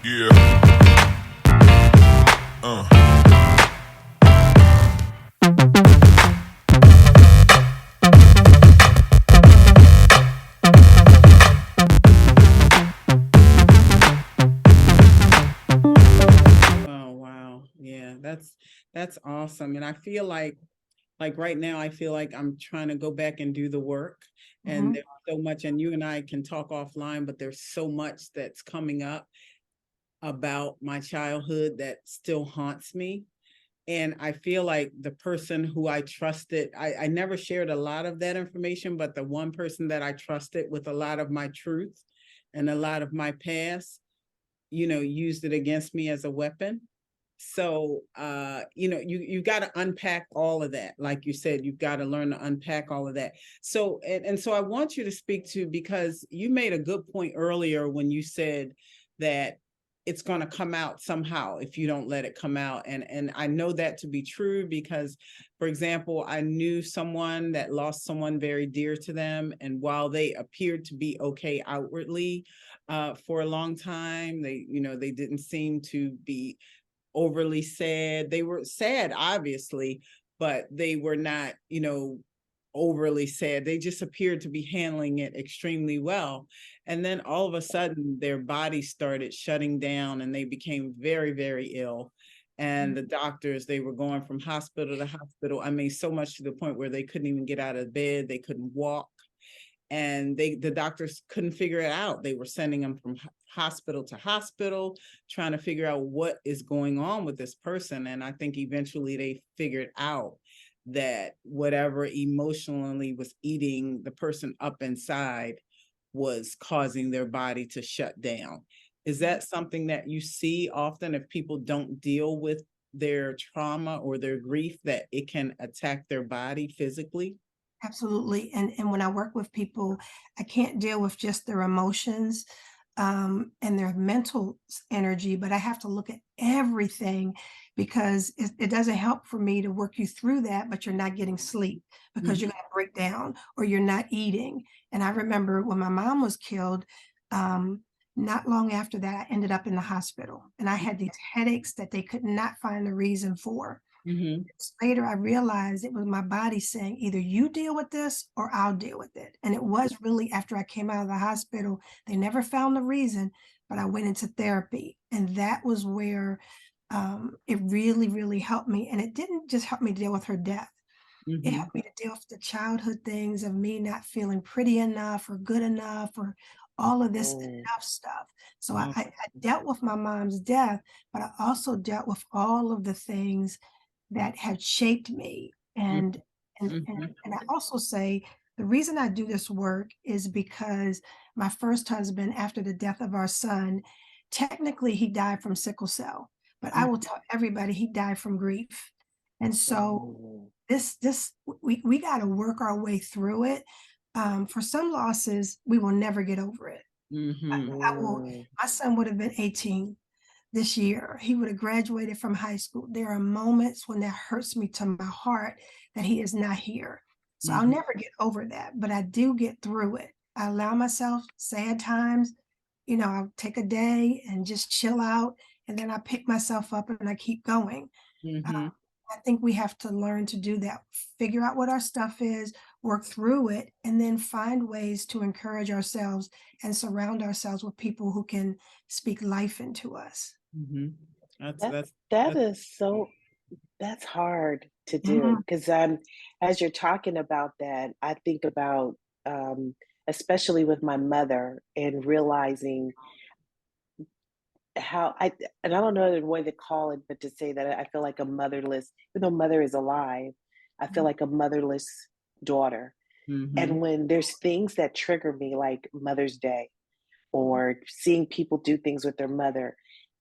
Yeah. Uh. Oh wow. Yeah, that's awesome. And I feel like right now I feel like I'm trying to go back and do the work, and Mhm. there's so much, and you and I can talk offline, but there's so much that's coming up about my childhood that still haunts me. And I feel like the person who I trusted, I never shared a lot of that information, but the one person that I trusted with a lot of my truth and a lot of my past, used it against me as a weapon. So you got to unpack all of that. Like you said, you've got to learn to unpack all of that. So and so I want you to speak to, because you made a good point earlier when you said that it's going to come out somehow if you don't let it come out. And I know that to be true because, for example, I knew someone that lost someone very dear to them, and while they appeared to be okay outwardly, for a long time, they didn't seem to be overly sad. They were sad, obviously, but they were not, overly sad. They just appeared to be handling it extremely well. And then all of a sudden, their body started shutting down and they became very, very ill. And the doctors, they were going from hospital to hospital. I mean, so much to the point where they couldn't even get out of bed, they couldn't walk, and the doctors couldn't figure it out. They were sending them from hospital to hospital, trying to figure out what is going on with this person. And I think eventually they figured out that whatever emotionally was eating the person up inside was causing their body to shut down. Is that something that you see often if people don't deal with their trauma or their grief, that it can attack their body physically? Absolutely. And when I work with people, I can't deal with just their emotions and their mental energy, but I have to look at everything because it doesn't help for me to work you through that, but you're not getting sleep because you're Mhm. going to break down or you're not eating. And I remember when my mom was killed, um, not long after that, I ended up in the hospital and I had these headaches that they could not find a reason for. Mhm. Later, I realized it was my body saying, either you deal with this or I'll deal with it. And it was really after I came out of the hospital, they never found the reason, but I went into therapy. And that was where it really, really helped me. And it didn't just help me deal with her death, it Mhm. helped me to deal with the childhood things of me not feeling pretty enough or good enough or all of this Oh, enough stuff. So wow. I dealt with my mom's death, but I also dealt with all of the things that had shaped me. Mhm. And I also say the reason I do this work is because my first husband, after the death of our son, technically he died from sickle cell, but I Mhm. will tell everybody he died from grief. And so Oh. this we got to work our way through it. For some losses, we will never get over it. Mhm. I will. My son would have been 18 this year. He would have graduated from high school. There are moments when that hurts me to my heart that he is not here. So I'll Mhm. never get over that, but I do get through it. I allow myself sad times. I'll take a day and just chill out, and then I pick myself up and I keep going. Uh, Mhm. I think we have to learn to do that, figure out what our stuff is, work through it, and then find ways to encourage ourselves and surround ourselves with people who can speak life into us. Mhm. That's That that's that that's is so that's hard to do Mhm. because as you're talking about that, I think about especially with my mother and realizing how and I don't know the way to call it, but to say that I feel like a motherless, even though mother is alive, I feel like a motherless daughter. Mhm. And when there's things that trigger me, like Mother's Day, or seeing people do things with their mother,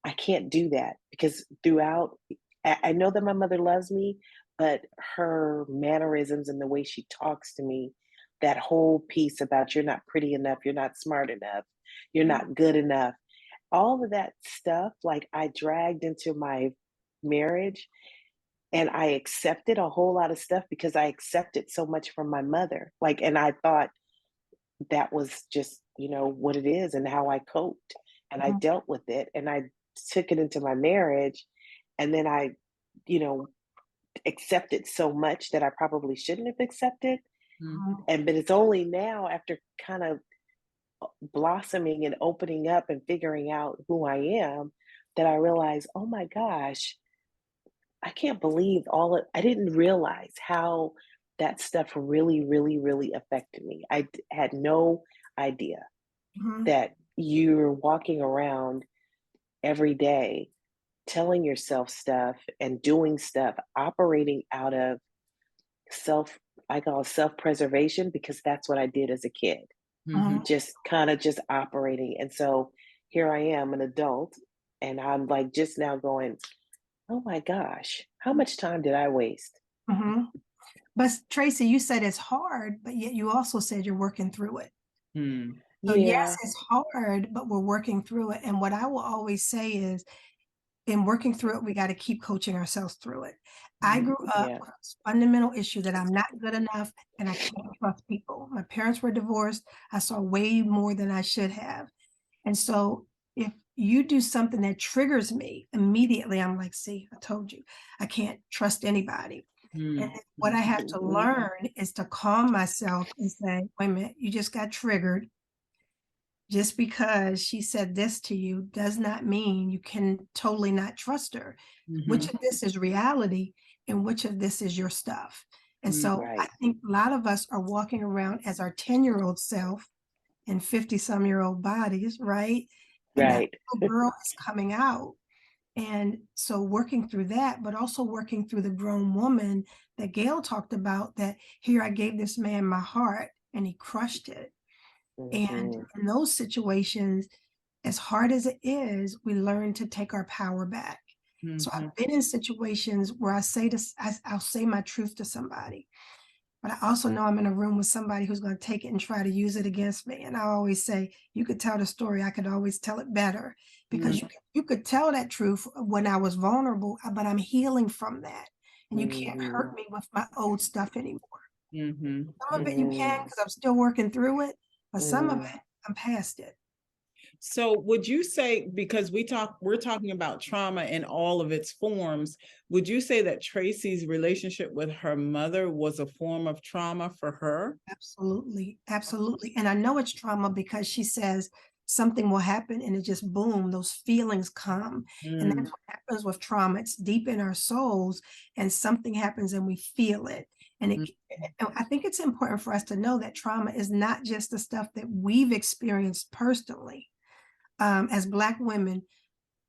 I can't do that because throughout, I know that my mother loves me, but her mannerisms and the way she talks to me, that whole piece about you're not pretty enough, you're not smart enough, you're not good enough, all of that stuff, like I dragged into my marriage and I accepted a whole lot of stuff because I accepted so much from my mother. Like, and I thought that was just, what it is and how I coped. and I dealt with it, and I took it into my marriage, and then I, you know, accepted so much that I probably shouldn't have accepted. Mhm. But it's only now, after kind of blossoming and opening up and figuring out who I am, that I realize, oh my gosh, I can't believe I didn't realize how that stuff really, really, really affected me. Had no idea Mhm. that you're walking around every day telling yourself stuff and doing stuff, operating out of self, I call self-preservation, because that's what I did as a kid. Mhm. Mhm. Just kind of just operating. And so here I am, an adult, and I'm like just now going, oh my gosh, how much time did I waste? Mhm. But Tracy, you said it's hard, but yet you also said you're working through it. Mhm. So yes, Yeah. it's hard, but we're working through it. And what I will always say is, in working through it, we got to keep coaching ourselves through it. I Mhm. grew up Yeah. with this fundamental issue that I'm not good enough and I can't trust people. My parents were divorced. I saw way more than I should have. And so if you do something that triggers me immediately, I'm like, see, I told you, I can't trust anybody. And Mhm. then what I have to Mhm. learn is to calm myself and say, wait a minute, you just got triggered. Just because she said this to you does not mean you can totally not trust her. Which Mhm. of this is reality and which of this is your stuff? And Mhm. so I Right. think a lot of us are walking around as our 10-year-old self in 50-some-year-old bodies, right? And that Right. little girl is coming out. And so working through that, but also working through the grown woman that Gail talked about, that here I gave this man my heart and he crushed it. And Mhm. in those situations, as hard as it is, we learn to take our power back. So Mhm. I've been in situations where I'll say my truth to somebody, but I also know I'm in a room with somebody who's going to take it and try to use it against me. And I always say, you could tell the story, I could always tell it better, because Mhm. you could tell that truth when I was vulnerable, but I'm healing from that. And you can't hurt Mhm. me with my old stuff anymore. Mhm. Some of it you can, Mhm. because I'm still working through it, but some of Mhm. it, I'm past it. So would you say, because we're talking about trauma in all of its forms, would you say that Tracy's relationship with her mother was a form of trauma for her? Absolutely, absolutely. And I know it's trauma because she says something will happen and it just boom, those feelings come. And Mm. that's what happens with trauma. It's deep in our souls and something happens and we feel it. And Mm. I think it's important for us to know that trauma is not just the stuff that we've experienced personally. As Black women,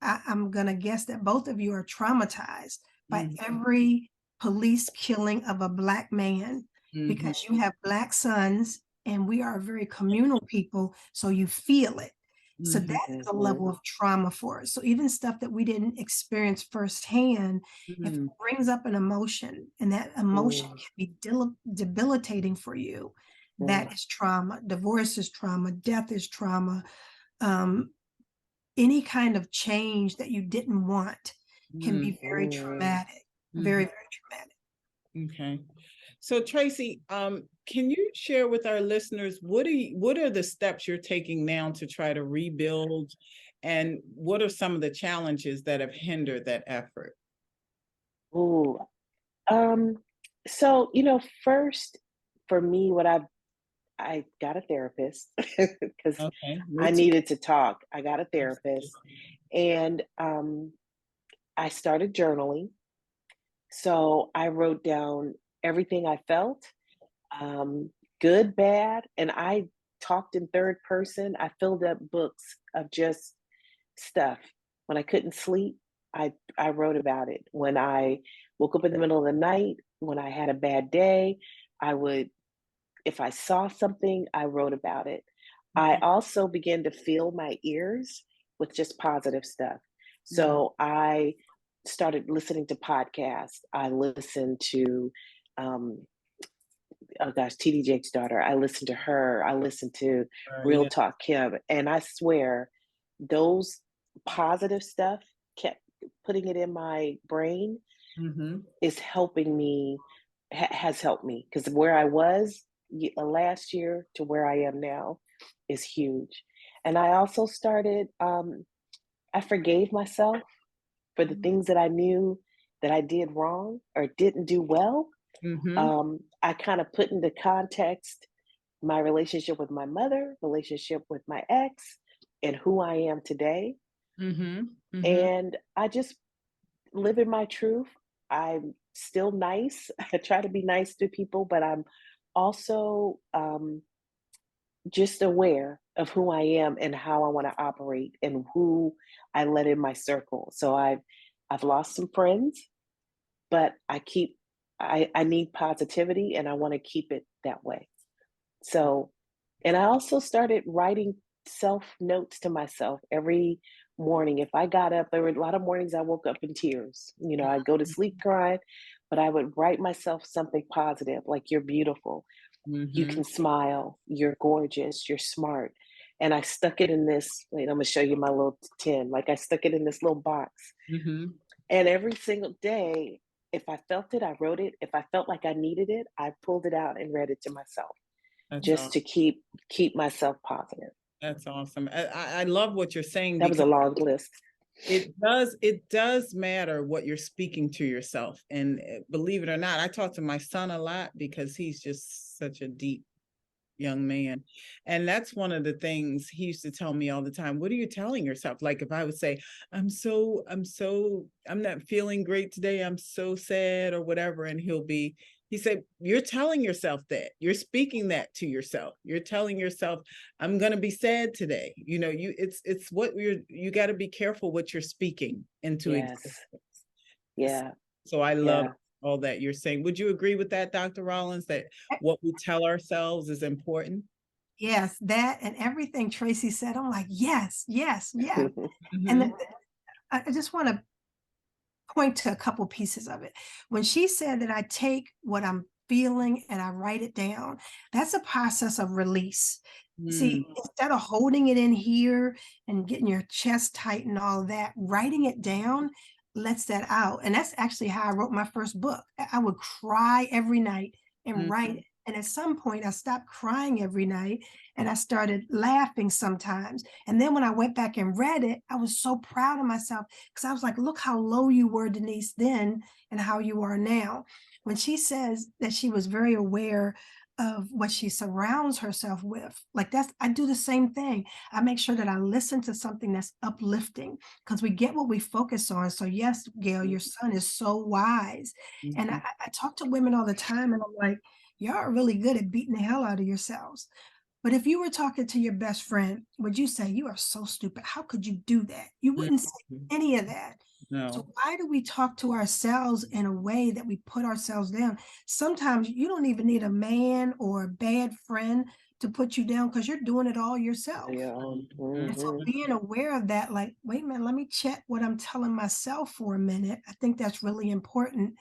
I'm gonna guess that both of you are traumatized by Mhm. every police killing of a Black man, Mhm. because you have Black sons and we are a very communal people, so you feel it. So that Mhm. is a Mhm. level of trauma for us. So even stuff that we didn't experience firsthand, if it Mhm. brings up an emotion and that emotion Mhm. can be debilitating for you, Mhm. that is trauma. Divorce is trauma, death is trauma. Um, any kind of change that you didn't want can Mhm. be very traumatic, very, Mhm. very traumatic. Okay. So Tracy, can you share with our listeners what are the steps you're taking now to try to rebuild, and what are some of the challenges that have hindered that effort? Ooh. Um, so, first for me, I got a therapist because Okay, me I too. needed to talk. I got a therapist, and I started journaling. So I wrote down everything I felt, um, good, bad, and I talked in third person. I filled up books of just stuff. When I couldn't sleep, I wrote about it. When I woke up in the middle of the night, when I had a bad day, I would, if I saw something, I wrote about it. I Mhm. also began to fill my ears with just positive stuff. Mhm. So I started listening to podcasts. I listened to, um, oh gosh, TD Jake's daughter. I listened to her. I listened to Real Yeah. Talk Kim. And I swear, those positive stuff kept putting it in my brain Mhm. is helping me, has helped me, because where I was last year to where I am now is huge. And I also started, I forgave myself for the things that I knew that I did wrong or didn't do well. Mm-hmm. I kind of put into context my relationship with my mother, relationship with my ex, and who I am today. Mm-hmm. Mm-hmm. And I just live in my truth. I'm still nice. I try to be nice to people, but I'm also just aware of who I am and how I want to operate and who I let in my circle. So I've lost some friends, but I need positivity and I want to keep it that way. So, and I also started writing self notes to myself every morning. If I got up, there were a lot of mornings I woke up in tears. You know, I'd go to sleep crying, but I would write myself something positive, like "You're beautiful, you Mm-hmm. can smile, you're gorgeous, you're smart." And I stuck it in this. Wait, I'm gonna show you my little tin. Like I stuck it in this little box, Mm-hmm. and every single day, if I felt it, I wrote it. If I felt like I needed it, I pulled it out and read it to myself That's just all. to keep myself positive. That's awesome. I love what you're saying That was because a long list. it does matter what you're speaking to yourself. And believe it or not, I talk to my son a lot because he's just such a deep young man. And that's one of the things he used to tell me all the time. What are you telling yourself? Like if I would say, I'm not feeling great today. I'm so sad or whatever. And he said, you're telling yourself that. You're speaking that to yourself. You're telling yourself, I'm gonna be sad today. It's what you gotta be careful what you're speaking into existence. Yes. Yeah. So I love Yeah. all that you're saying. Would you agree with that, Dr. Rollins, that what we tell ourselves is important? Yes, that and everything Tracy said, I'm like, yes, yes, yes. And Mhm. I just want to point to a couple pieces of it. When she said that I take what I'm feeling and I write it down, that's a process of release. See, Mm, instead of holding it in here and getting your chest tight and all that, writing it down lets that out. And that's actually how I wrote my first book. I would cry every night and write mhm, it. And at some point, I stopped crying every night and I started laughing sometimes. And then when I went back and read it, I was so proud of myself because I was like, look how low you were, Denise, then and how you are now. When she says that she was very aware of what she surrounds herself with, like I do the same thing. I make sure that I listen to something that's uplifting because we get what we focus on. So, yes, Gail, your son is so wise. And mhm. I talk to women all the time and I'm like, y'all are really good at beating the hell out of yourselves. But if you were talking to your best friend, would you say, you are so stupid? How could you do that? You wouldn't say Mhm. any of that. So No. why do we talk to ourselves in a way that we put ourselves down? Sometimes you don't even need a man or a bad friend to put you down because you're doing it all yourself. Your own. Mhm. And so Hmm. being aware of that, like, wait a minute, let me check what I'm telling myself for a minute. I think that's really important.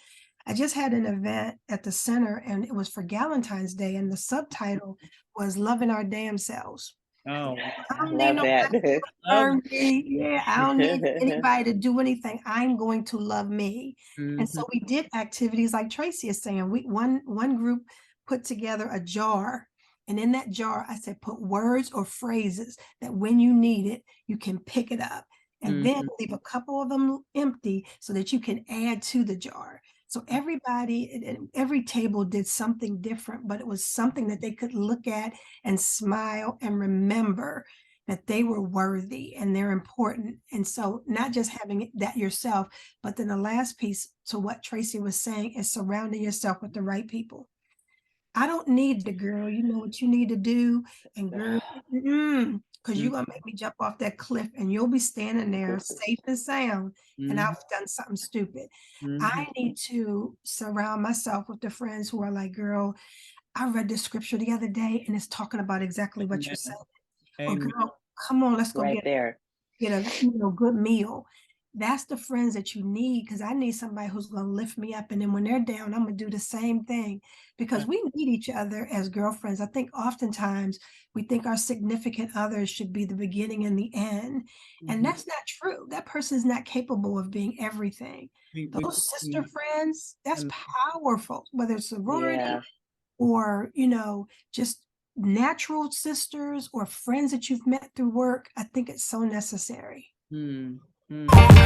I just had an event at the center and it was for Valentine's Day, and the subtitle was Loving Our Damn Selves. Oh, I I don't need love nobody that. to love affirm me. Yeah, I don't need anybody to do anything. I'm going to love me. And so mhm, we did activities like Tracy is saying. One group put together a jar. And in that jar, I said, put words or phrases that when you need it, you can pick it up. And then mhm, leave a couple of them empty so that you can add to the jar. So everybody at every table did something different, but it was something that they could look at and smile and remember that they were worthy and they're important. And so, not just having that yourself, but then the last piece to what Tracy was saying is surrounding yourself with the right people. I don't need the girl. You know what you need to do. And girl, because you're mhm, going to make me jump off that cliff and you'll be standing there safe and sound. And mhm, I've done something stupid. mhm. I need to surround myself with the friends who are like, girl, I read the scripture the other day and it's talking about exactly what you're Amen. saying. Or Amen. girl, come on, let's go Right there. get a good meal. That's the friends that you need because I need somebody who's going to lift me up. And then when they're down, I'm going to do the same thing because we need each other as girlfriends. I think oftentimes we think our significant others should be the beginning and the end. And Mhm. that's not true. That person is not capable of being everything. We Those sister friends, that's and powerful, whether it's sorority Yeah. or, just natural sisters or friends that you've met through work, I think it's so necessary. Mm, mm.